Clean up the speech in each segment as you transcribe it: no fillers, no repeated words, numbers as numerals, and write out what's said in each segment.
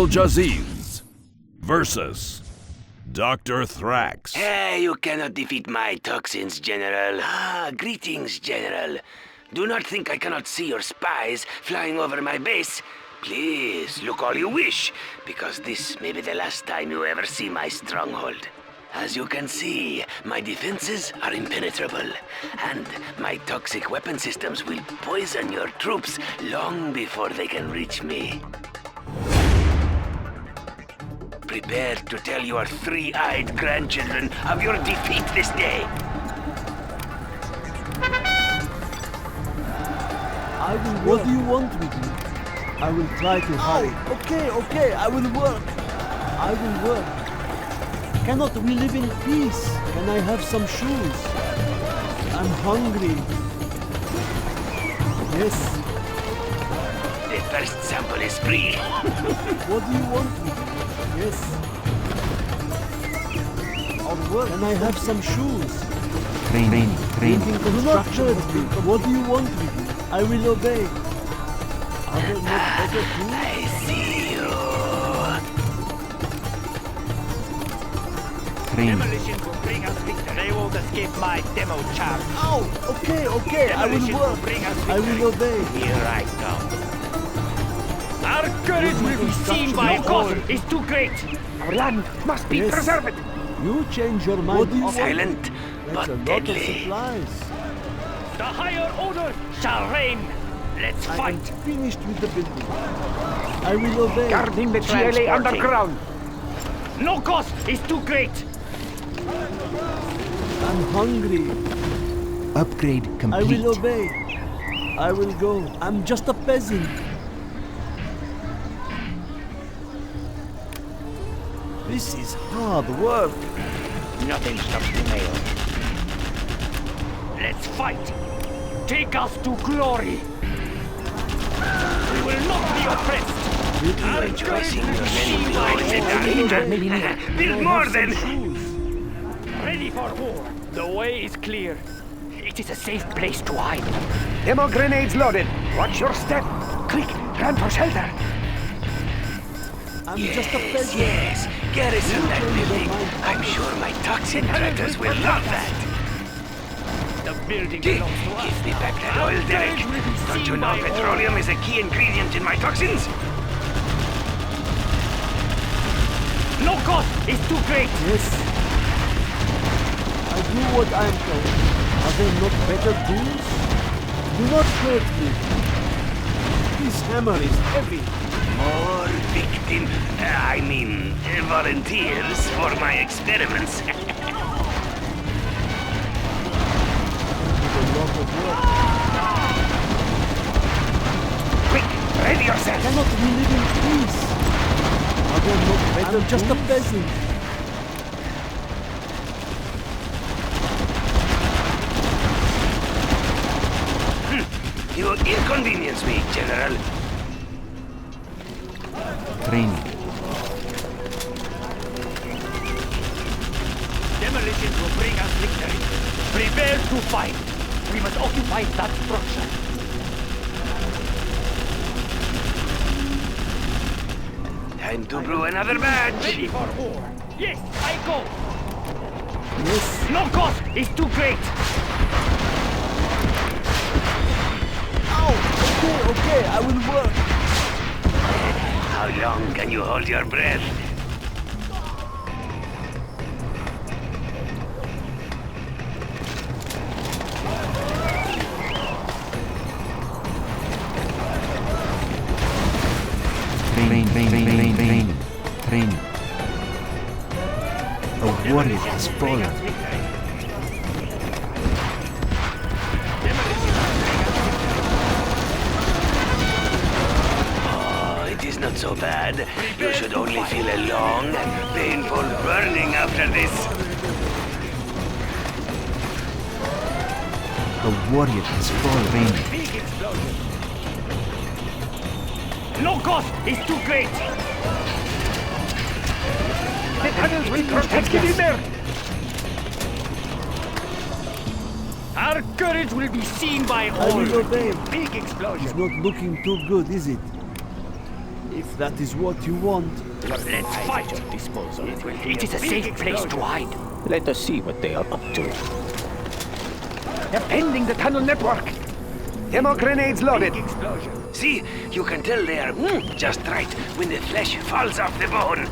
General Jaziz versus Dr. Thrax. You cannot defeat my toxins, General. Greetings, General. Do not think I cannot see your spies flying over my base. Please, look all you wish, because this may be the last time you ever see my stronghold. As you can see, my defenses are impenetrable, and my toxic weapon systems will poison your troops long before they can reach me. Prepare to tell your three-eyed grandchildren of your defeat this day. What do you want with me? I will try to hurry. Okay, I will work. Cannot we live in peace? Can I have some shoes? I'm hungry. Yes. The first sample is free. What do you want with me? Yes. I'll work. Can I have some shoes? Training. Do not hurt me. What do you want with me? I will obey. Are there not better tools? I see you. Demolition will bring us victory. They won't escape my demo charge. Ow! Okay, I will Demolition work. bring us I will victory. obey. Here I come. Our courage will be seen by all. It's too great. Our land must be Yes. preserved. You change your mind. What do you want? Silent, That's but a lot of deadly. supplies. The higher order shall reign. Let's I am fight. finished with the building. I will obey. Guarding the GLA underground. No cost is too great. I'm hungry. Upgrade I complete. will obey. I will go. I'm just a peasant. This is hard work. Nothing stops the mail. Let's fight. Take us to glory. We will not be oppressed. Our courage will be seen by all. Build more then. Ready for war. The way is clear. It is a safe place to hide. Demo grenades loaded. Watch your step. Quick, run for shelter. I'm just a peasant. Yes. Garrison that building. I'm sure my toxin traitors will love that. The building Give belongs to us. me back that oil, Derek. Don't you know petroleum is a key ingredient in my toxins? No cost is too great. Yes. I do what I'm told. Are there not better tools? Do not hurt me. This hammer is heavy. More volunteers for my experiments. It's a lot of work. Quick, ready yourself. Cannot we live in peace? Are there not better I'm just a peasant. You inconvenience me, General. Training. Demolition will bring us victory. Prepare to fight. We must occupy that structure. Time to brew another batch. Ready for war. Yes, I go. Yes. No cost is too great. Okay, I will work. How long can you hold your breath? Training. A warrior has fallen. It is not so bad. You should only feel a long and painful burning after this. A warrior has fallen. Big explosion. No cost is too great. The tunnels will protect you in there. Our courage will be seen by I all. will obey. Big It's explosion. not looking too good, is it? If that is what you want. Let's fight! Disposal. It is a safe place to hide. Let us see what they are up to. Defending the tunnel network. Demo grenades loaded. See, you can tell they are just right when the flesh falls off the bone.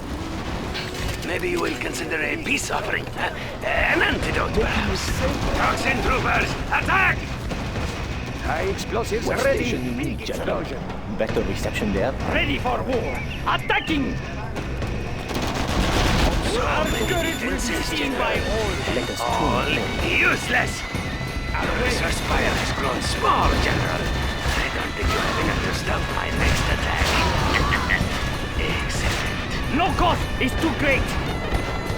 Maybe you will consider a peace offering. An antidote, perhaps. Toxin troopers, attack! High explosives What ready. station you need, General? Better reception there. Ready for war! Attacking! Our courage will be seen by all. Let us All useless! Our resource pile has grown small, General. I don't think you have enough to stop my next attack. Excellent. No cost is too great!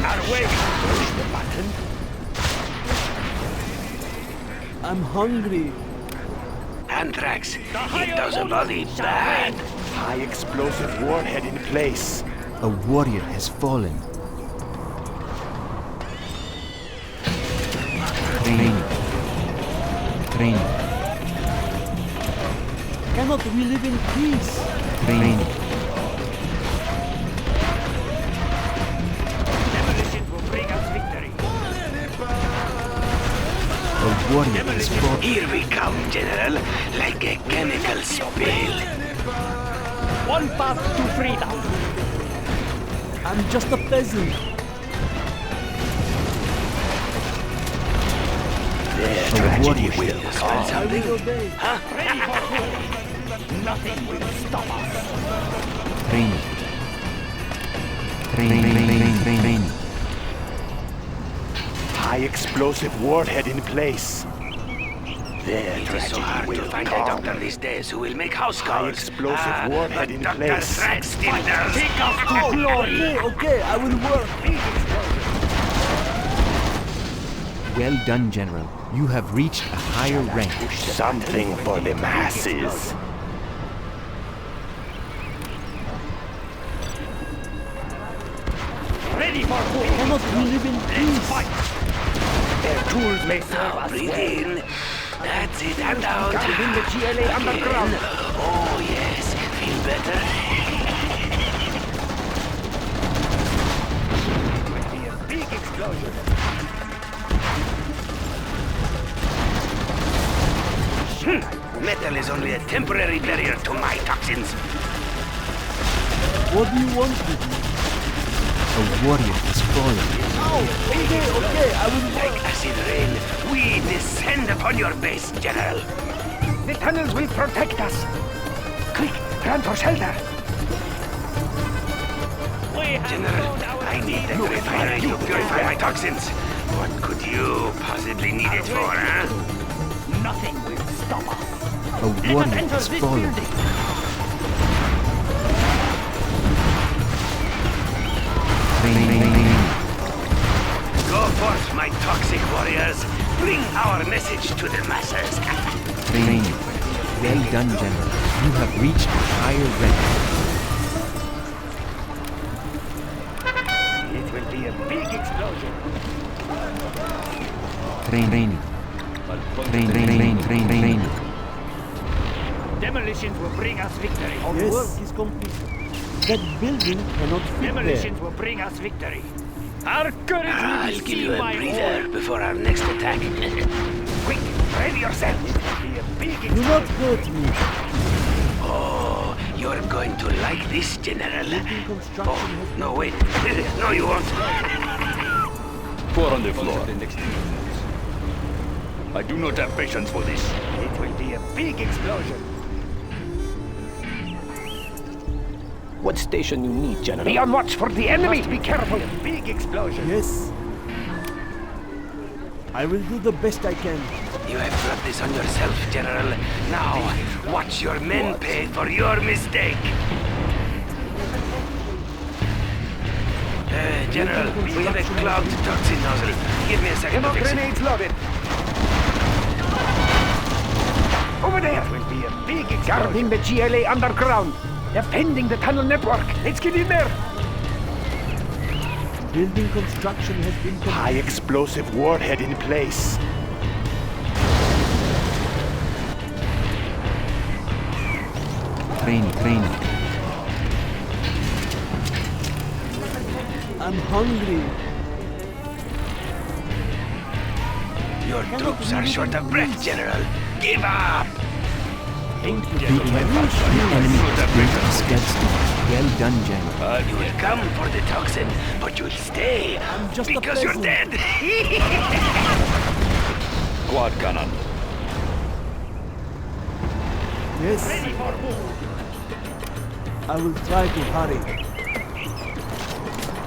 Our way push the button. I'm hungry. Anthrax, it does a body bad. High explosive warhead in place. A warrior has fallen. Training. Training. Cannot we live in peace? Training. Demolition will bring us victory. A warrior has fallen. Here we come, General, like a chemical spill. One path to freedom. I'm just a peasant. A warrior Will you smell I something? will obey. Ready for war. Nothing will stop us. Training. Training. High explosive warhead in place. Their It is so hard to find a doctor these days who will make house High calls. explosive warhead but in Dr. place. Thrax still does. Take us to glory. Okay, I will work. Well done, General. You have reached a higher rank. Something for the masses. Ready for war. Cannot we live in Let's peace? fight. Their tools may serve Now us breathe well. in. That's it, and out. Guarding the GLA underground. Again. Oh, yes. Feel better? Be a big explosion. Metal is only a temporary barrier to my toxins. What do you want with me? A warrior has fallen. Okay, I will Like acid rain, we descend upon your base, General. The tunnels will protect us. Quick, run for shelter. We have General, found our I need the refinery to purify my toxins. What could you possibly need it for, huh? Nothing will stop us. A Let us warrior enter has this fallen. building. Training. Go forth, my toxic warriors. Bring our message to the masses. Training. Well done, General. You have reached a higher rank. It will be a big explosion. Training. Training. Demolitions will bring us victory. Our work is complete. That building cannot fit there. Demolitions will bring us victory. Our courage will I'll be give seen you a by breather all. before our next attack. Quick, ready yourself. Be a big Do explosion. not hurt me. Oh, you're going to like this, General. Building construction Oh, has no, wait. No, you won't. Four on the floor. I do not have patience for this. It will be a big explosion. What station you need, General? Be on watch for the enemy. Be careful. A big explosion. Yes. I will do the best I can. You have brought this on yourself, General. Now, watch your men pay for your mistake. General, we have a clogged toxin nozzle. Give me a second to Demo fix it. grenades loaded. Over there. It will be a big explosion. Guarding the GLA underground. Defending the tunnel network. Let's get in there. Building construction has been completed. High explosive warhead in place. Training. I'm hungry. Your troops are short of breath, General. Give up! The enemy has built a stealth storm. Well done, General. You will come for the toxin, but you'll stay just a because you're dead. peasant. Quad cannon. Yes. I will try to hurry.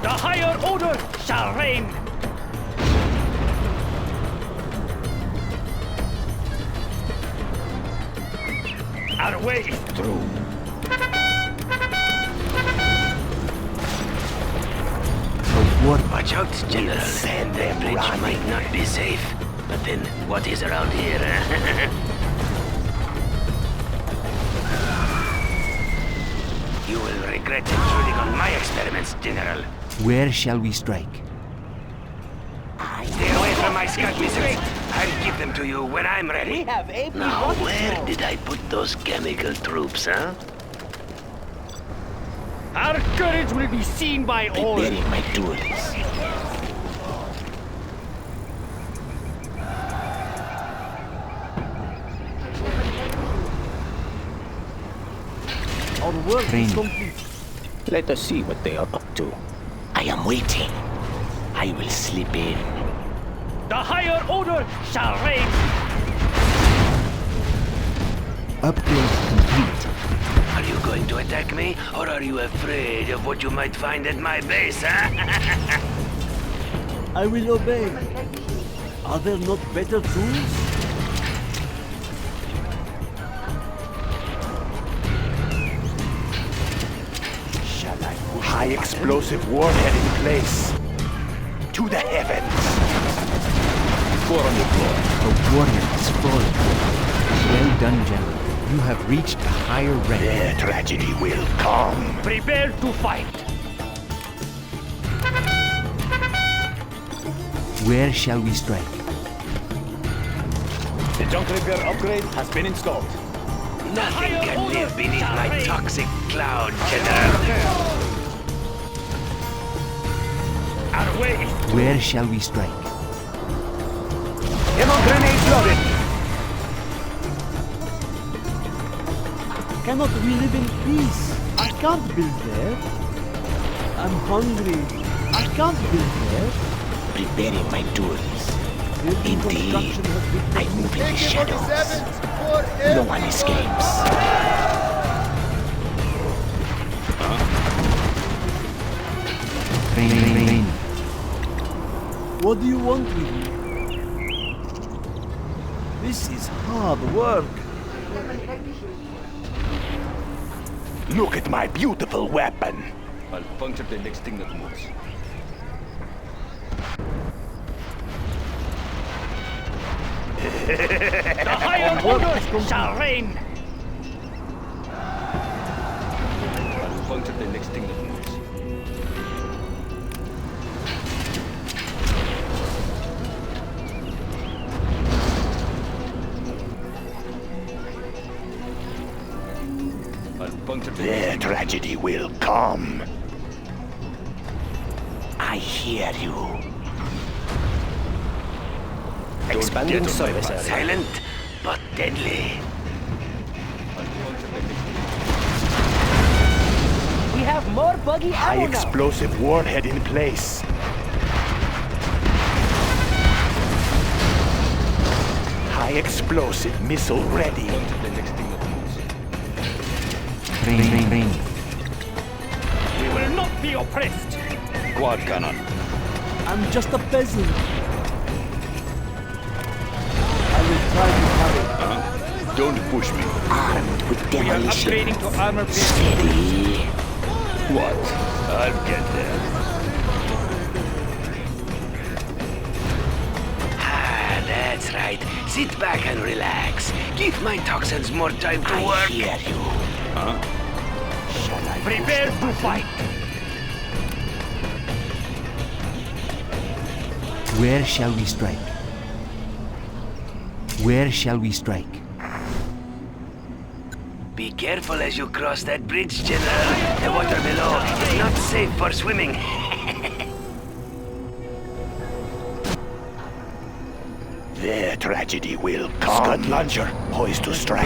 The higher order shall reign. Our way is through. Watch out, General. The bridge might not be safe. But then, what is around here? You will regret intruding on my experiments, General. Where shall we strike? Stay away from my scout missiles. I'll give them to you when I'm ready. Now, where did I put those chemical troops, huh? Our courage will be seen by all. Preparing my tools. Our work is Training. complete. Let us see what they are up to. I am waiting. I will slip in. The higher order shall reign. Upgrade complete. Are you going to attack me, or are you afraid of what you might find at my base, huh? I will obey. Are there not better tools? Shall I push high explosive warhead in place? To the heavens! Four on the floor. A warrior has fallen. Well done, General. You have reached a higher rank. Their tragedy will come. Prepare to fight. Where shall we strike? The junk repair upgrade has been installed. Nothing can live beneath my toxic cloud, General. Our way is through. Where shall we strike? Ammo grenades loaded. Cannot we live in peace? I can't build there. I'm hungry. I can't build there. Preparing my tools. Building Indeed. construction has been I move in the shadows. No one escapes. Rain. What do you want with me? This is hard work. Look at my beautiful weapon. I'll puncture the next thing that moves. The higher order shall reign. I'll puncture the next thing that moves. I'll puncture the Their tragedy will come. I hear you. Expanding service area. Silent, but deadly. We have more buggy High ammo now. explosive warhead in place. High explosive missile ready. puncture the next thing that moves. Rain. We will not be oppressed. Quad cannon. I'm just a peasant. I will try to hurry. Don't push me. Armed with We are demolition. upgrading to armor piercing. Steady. What? I'll get there. Ah, that's right. Sit back and relax. Give my toxins more time to I work. hear you. Huh? Shall I Prepare to fight. Where shall we strike? Where shall we strike? Be careful as you cross that bridge, General. The water below is not safe for swimming. The tragedy will come. Scud launcher, poised to strike.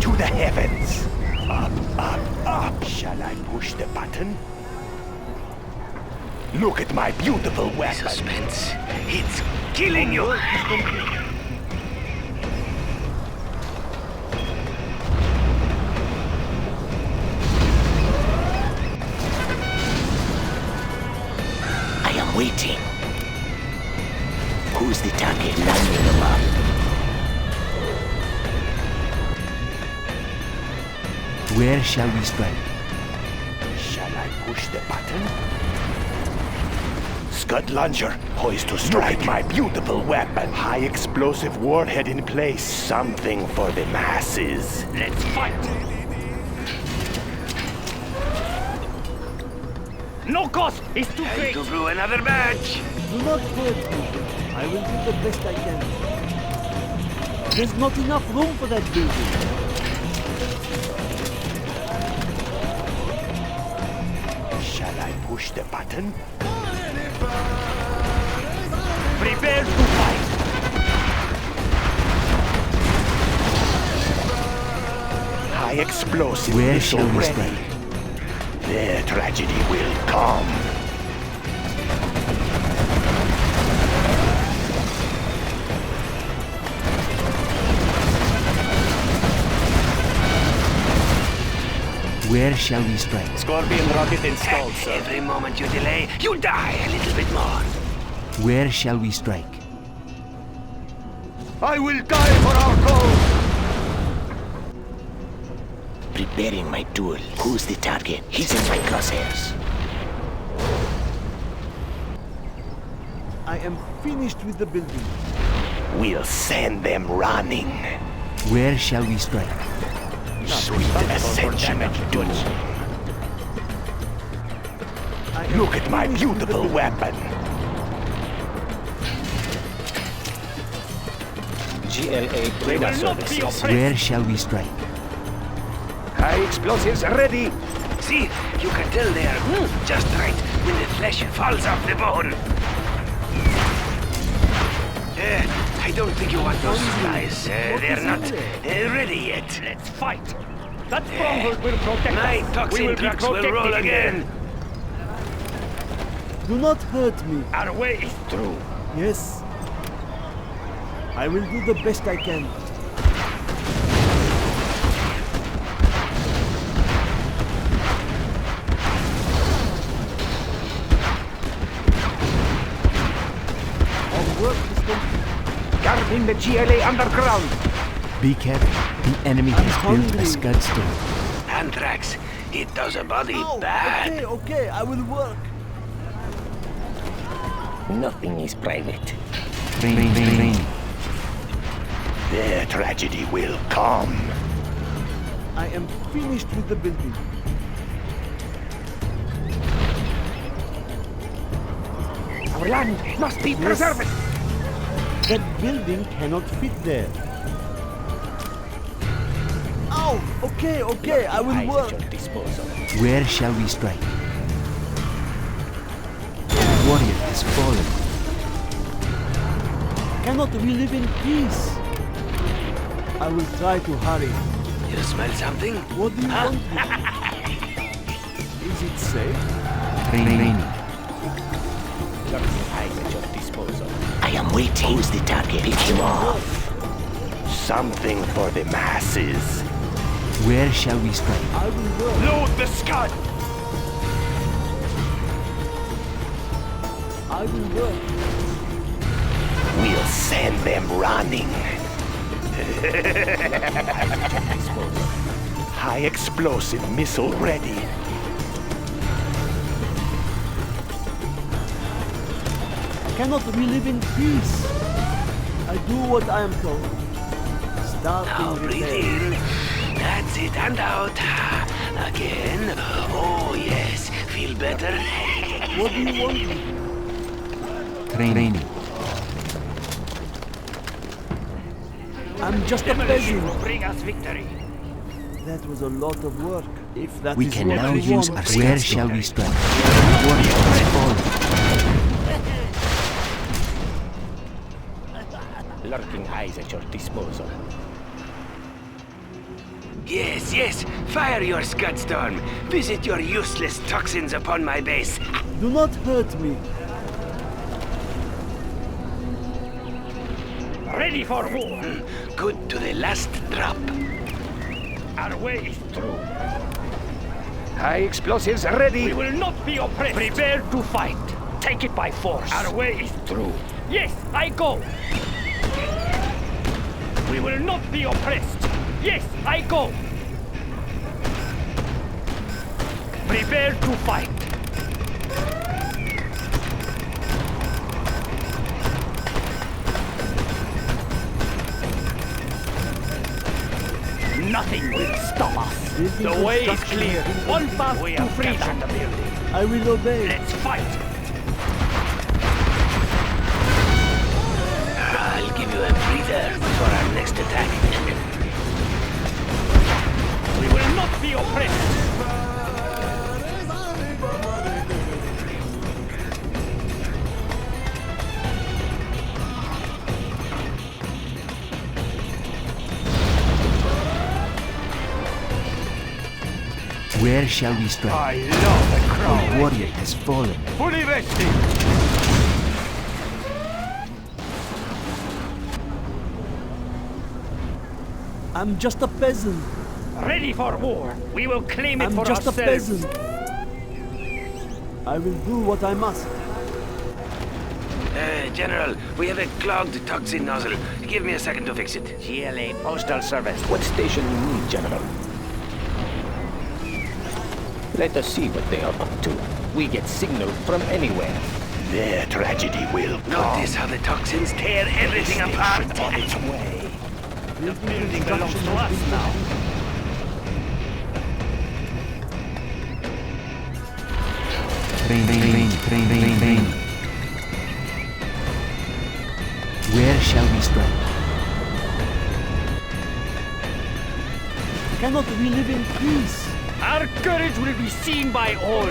To the heavens. Up, up, up. Shall I push the button? Look at my beautiful weapon. Suspense. It's killing you. I am waiting. Who's the target? Lining them up. Where shall we strike? Shall I push the button? Scud launcher, poised to strike. My beautiful weapon. High explosive warhead in place. Something for the masses. Let's fight! No cost is too Time great! to brew another batch. Do not hurt me. I will do the best I can. There's not enough room for that building. Shall I push the button? Prepare to fight! High explosive Where missile shall we ready. strike? The tragedy will come. Where shall we strike? Scorpion rocket installed, sir. Every moment you delay, you die a little bit more. Where shall we strike? I will die for our cause! Preparing my tool. Who's the target? He's in my crosshairs. I am finished with the building. We'll send them running. Where shall we strike? Sweet ascension of doom. I am Look at my finished with the beautiful building. weapon. GLA We will not be oppressed! Where shall we strike? High explosives ready. See, you can tell they are just right when the flesh falls off the bone. I don't think you want those guys. They're not ready yet. Let's fight! That stronghold will protect My us! We toxin will be trucks will protected roll in again. Do not hurt me. Our way is through! Yes. I will do the best I can. Our work is complete. Guarding the GLA underground. Be careful. The enemy has built hungry. a scud store. Anthrax, it does a body Oh, bad. okay, I will work. Nothing is private. Training. The tragedy will come. I am finished with the building. Our land must be preserved. That building cannot fit there. Oh, okay, I will work. Where shall we strike? The warrior has fallen. Cannot we live in peace? I will try to hurry. You smell something? What do you want? Is it safe? Training. I am waiting. Who's the target? Pick him off. Something for the masses. Where shall we strike? I will work. Load the scud! I will work. We'll send them running. High explosive missile ready. Cannot we live in peace? I do what I am told. Now Starting breathe repair. in. That's it, and out. Again. Oh, yes. Feel better? What do you want? Training. I'm just a Demolition will peasant. bring us victory! That was a lot of work. If that We is can what now you use want. our Where shall we strike? The warrior has fallen. Lurking eyes at your disposal. Yes, yes. Fire your Scud Storm. Visit your useless toxins upon my base. Do not hurt me. Ready for war. Good to the last drop. Our way is through. High explosives ready. We will not be oppressed. Prepare to fight. Take it by force. Our way is through. Yes, I go. We will not be oppressed. Yes, I go. Prepare to fight. Nothing will stop us. The way is clear. One path to freedom. I will obey. Let's fight. I'll give you a breather for our next attack. We will not be oppressed. Where shall we strike? I love the crowd. The warrior has fallen. Fully resting. I'm just a peasant. Ready for war. We will claim it I'm for just ourselves. a peasant. I will do what I must. General, we have a clogged toxin nozzle. Give me a second to fix it. GLA Postal Service. What station you need, General? Let us see what they are up to. We get signal from anywhere. Their tragedy will come. Notice how the toxins tear everything apart. On its way. The building belongs to us now. Rain. Where shall we strike? Cannot we live in peace? Our courage will be seen by all.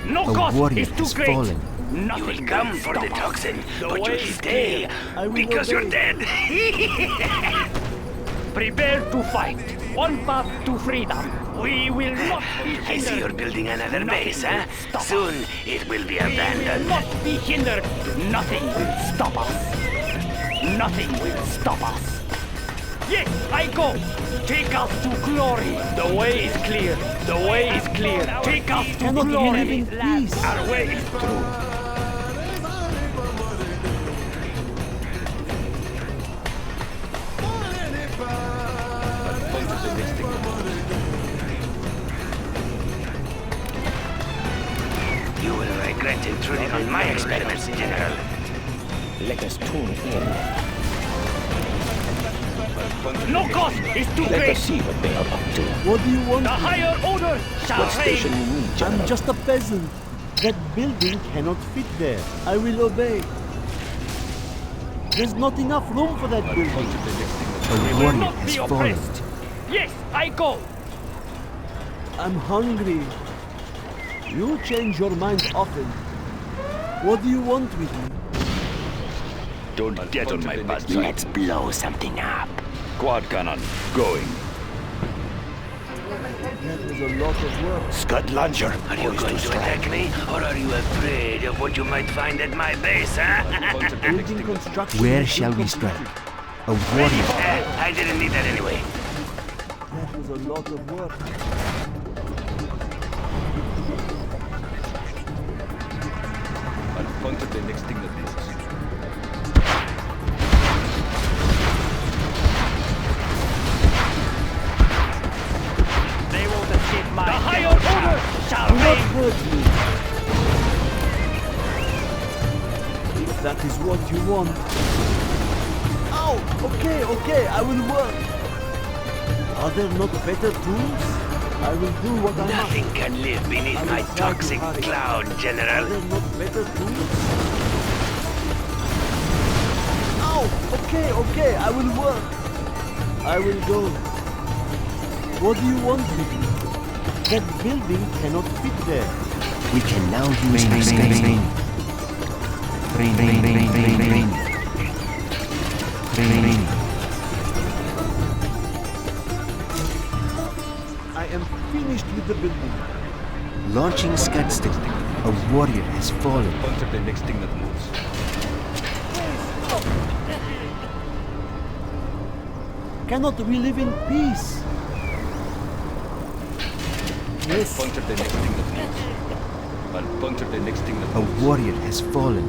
No The cost warrior is too has great. fallen. You Nothing will come will for the stop us. toxin, The but way you'll is stay I will because obey. you're dead. Prepare to fight. One path to freedom. We will not be I see you're hindered. building another base, huh? will stop us. Soon it will be We will abandoned. not be hindered. Nothing will stop us. Nothing will stop us. Yes, I go. Take us to glory. The way is clear. The way is clear. Take us to Cannot we glory. live in peace? Our way is through. You will regret intruding on my experiments, General. Let us tune in. No cost is too Let great. us see what they are up to. What do you want? The higher order shall What station reign. you need, General? I'm just a peasant. That building cannot fit there. I will obey. There's not enough room for that building. The We will warrior not has be fallen. oppressed. Yes, I go. I'm hungry. You change your mind often. What do you want with me? Don't get on my bad side. Let's blow something up. Quad cannon, going. That was a lot of work. Scud launcher. Are you going to attack me, or are you afraid of what you might find at my base, huh? Building construction. Where has been shall we completed. strike? A warrior. I didn't need that anyway. That was a lot of work. I'll contact the next thing that is. They won't escape my The higher order shall Do not reign. hurt me. If that is what you want. Ow! Okay, I will work. Are there not better tools? I will do what I must. Nothing can live beneath I will my try to toxic hurry. cloud, Are General. there not better tools? Ow! Okay, I will work. I will go. What do you want with me? That building cannot fit there. We can now use our space. Rain. Training. I am finished with the building. Launching Scudstone. A warrior has fallen. Puncture the next thing that moves. Cannot we live in peace? Yes. Puncture the next thing that moves. I'll puncture the next thing that A moves. warrior has fallen.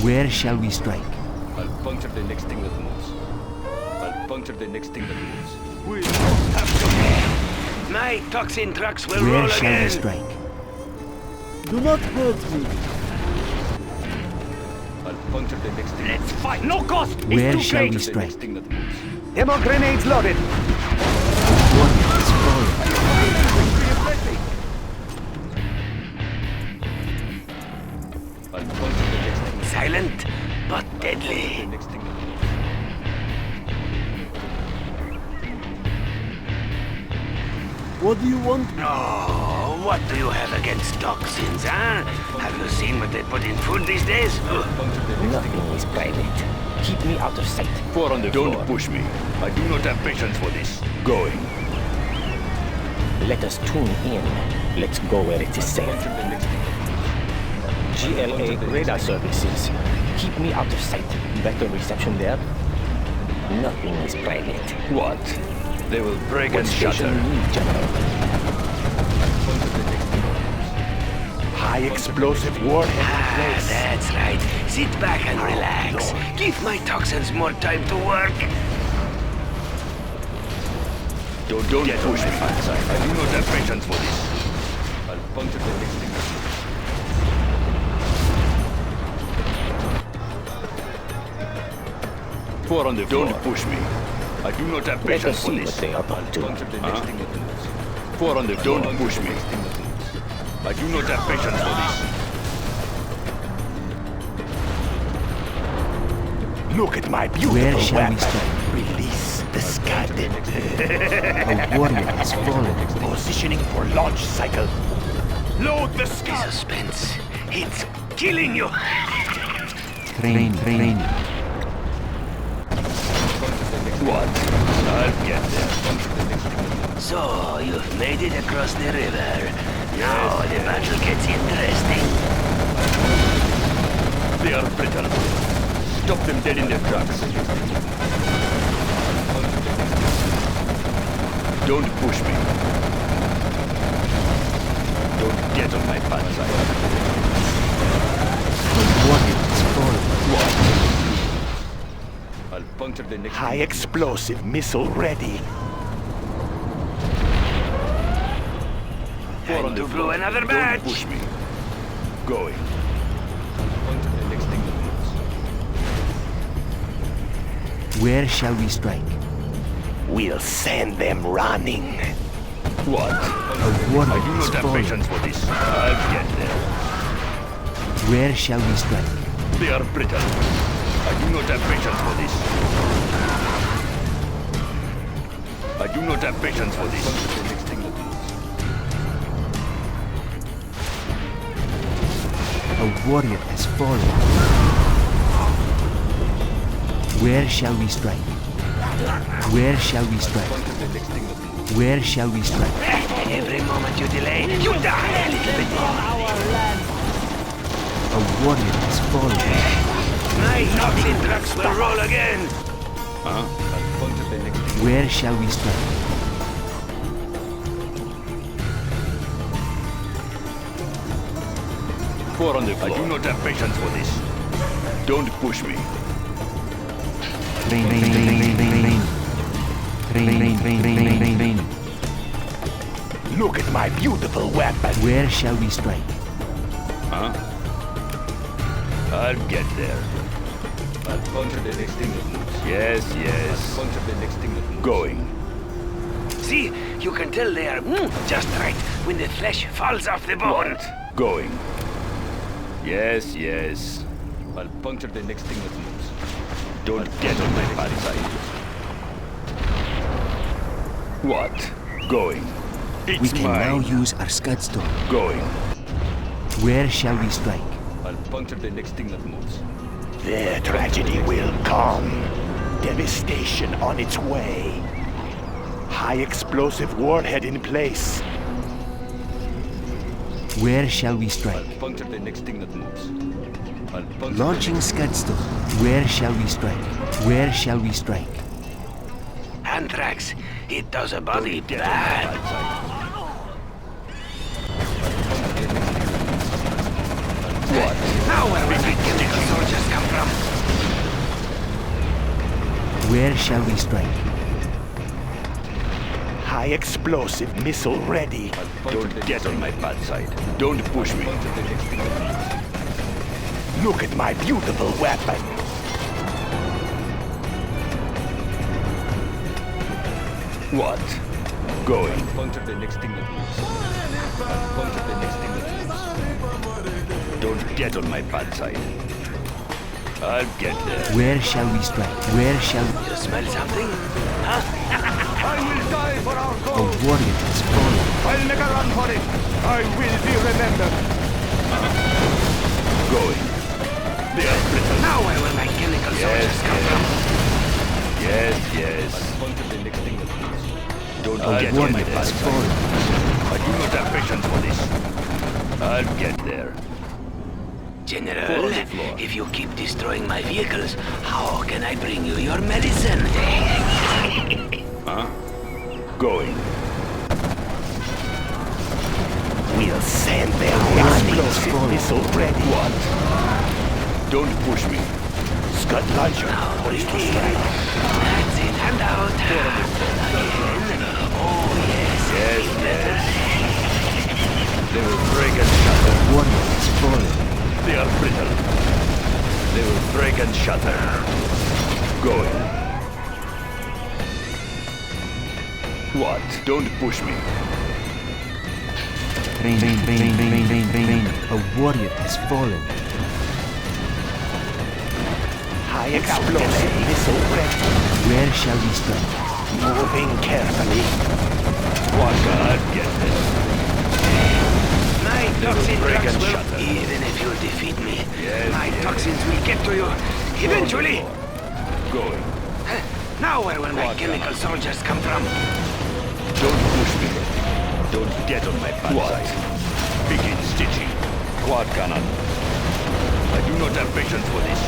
Where shall we strike? I'll puncture the next thing that moves. I'll puncture the next thing that moves. My toxin trucks will Where roll shall again. we strike? Do not hurt me. I'll puncture the next thing. Let's fight. No cost. It's Where too shall great. we The strike? next thing that moves. Demo grenades loaded. Warrior has fallen. I'll puncture the next thing. Silent, but The deadly. next thing that moves. What do you want? Oh, what do you have against toxins, huh? Have you seen what they put in food these days? Ugh. Puncture the next thing. Nothing is private. Keep me out of sight. Four on the Don't push me. I do not have patience for this. Going. Let us tune in. Let's go where it is safe. Puncture the next thing. GLA radar services. Keep me out of sight. Better reception there. Nothing is private. What? They will break What and station shatter. you need, General? Puncture the next thing. High explosive warhead in Ah, place. that's right. Sit back and relax. Give my toxins more time to work. Don't push me. I do not have patience for this. I'll puncture the next thing. Four on the floor. Don't push me. I do not have Let patience us for see what this. they are up to. Puncture the next thing that moves. Four on the floor. Don't push me. I do not have patience for this. Look at my beautiful Where shall we weapon. strike? Release the scud. A warrior has fallen. Positioning for launch cycle. Load the scud. Suspense. It's killing you. Training. What? I'll get there. Puncture the next thing. So, you've made it across the river. Now the battle gets interesting. They are brittle. Stop them dead in their tracks. Don't push me. Don't get on my bad side. A warrior has fallen. What? I'll puncture the next High explosive missile ready. Time to blow another match. Don't push me. Going. Puncture the next thing that moves. Where shall we strike? We'll send them running. What? A warrior I do has not have fallen. patience for this. I'll get there. Where shall we strike? They are brittle. I do not have patience for this. I do not have patience for this. The next thing that moves. A warrior has fallen. Where shall we strike? Where shall we strike? The next thing that moves. Where shall we strike? Every moment you delay, you die a little bit more. A warrior has fallen. My toxin trucks will roll again. I'll puncture the next thing. Where shall we strike? Four on the floor. I do not have patience for this. Don't push me. Train. Look at my beautiful weapon. Where shall we strike? I'll get there. I'll puncture the next thing that moves. Yes. I'll puncture the next thing that moves. Going. See, you can tell they are just right when the flesh falls off the bone. What? Going. Yes. I'll puncture the next thing that moves. Don't get on my bad side. What? Going. It's We can now mine. use our Scudstone. Going. Where shall we strike? I'll puncture the next thing that moves. Their tragedy will come. Devastation on its way. High explosive warhead in place. Where shall we strike? I'll puncture the next thing that moves. I'll puncture Launching Scudstone. Where shall we strike? Where shall we strike? Anthrax, it does a body Get on my bad. bad side. What? Now where will my chemical soldiers come from? Where shall we strike? High explosive missile ready. Don't get on my bad side. Don't push me. Look at my beautiful weapon. What? Going. Puncture the next thing that moves. Puncture the next thing that moves. Don't get on my bad side. I'll get there. Where shall we strike? Where shall we... You smell something? Huh? I will die for our A cause. warrior has fallen. I'll make a run for it. I will be remembered. Going. They are brittle. Now where will my chemical soldiers come from? Yes, yes. I'll puncture the next thing that moves. Don't A get on my warrior bad has side. fallen. I do not have patience for this. I'll get there. General, Fall on the floor. if you keep destroying my vehicles, how can I bring you your medicine? Huh? Going. We'll send their explosive missile ready. What? Don't push me. Scud launcher. Poised to strike. That's it, hand out. Again. Oh, yes. Yes, yes. They will break and shatter. Warrior has fallen. They are brittle. They will break and shatter. Going. What? Don't push me. Rain. A warrior has fallen. High explosive missile ready. Where shall we strike? Moving carefully. What? I'll get there. My toxin break drugs and will, shatter. even if you defeat me, Yes, my yes. toxins will get to you, eventually. Going. Now where will my What? chemical soldiers come from? Don't push me. Don't get on my bad side. Begin stitching. Quad cannon. I do not have patience for this.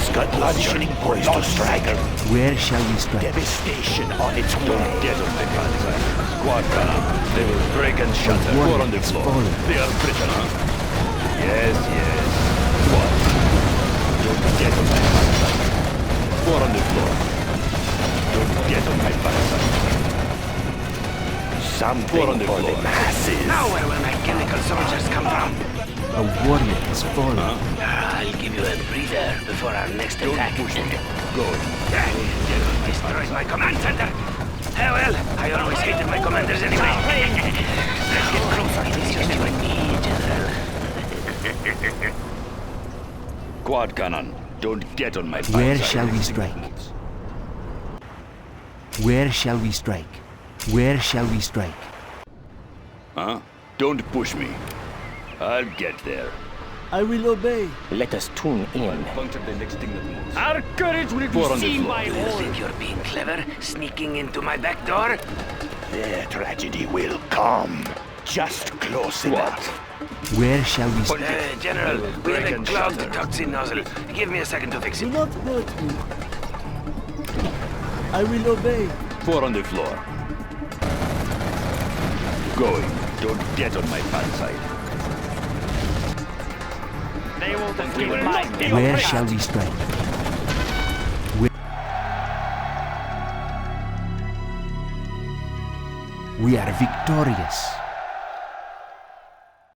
Scud launcher. Poised to strike. Where shall we strike? Devastation on its Don't way. get on my bad side. Quad cannon. They will break and shatter. warrior Four on the has floor. fallen. They are brittle, huh? Yes, yes. What? Don't get on my bad side. Four on the floor. Don't get on my bad side. Something Four on the for the floor. masses. Now where will my chemical soldiers come from? A warrior has fallen. I'll give you a breather before our next Don't attack. push me. Go. Destroys my command center. Well, I always hated my commanders anyway. Let's get closer. It's just you and me, General. Quad cannon. Don't get on my bad Where side. shall we strike? Where shall we strike? Where shall we strike? Huh? Don't push me. I'll get there. I will obey. Let us tune in. Puncture the next thing that moves. Our courage will Four be on the seen floor. by You all. think you're being clever, sneaking into my back door? Their tragedy will come. Just close enough. Where shall we strike? General, we break have a and clogged shatter. toxin nozzle. Give me a second to fix Do it. not hurt me. I will obey. Four on the floor. Going. Don't get on my bad side. They will escape my Where shall we strike? We are victorious.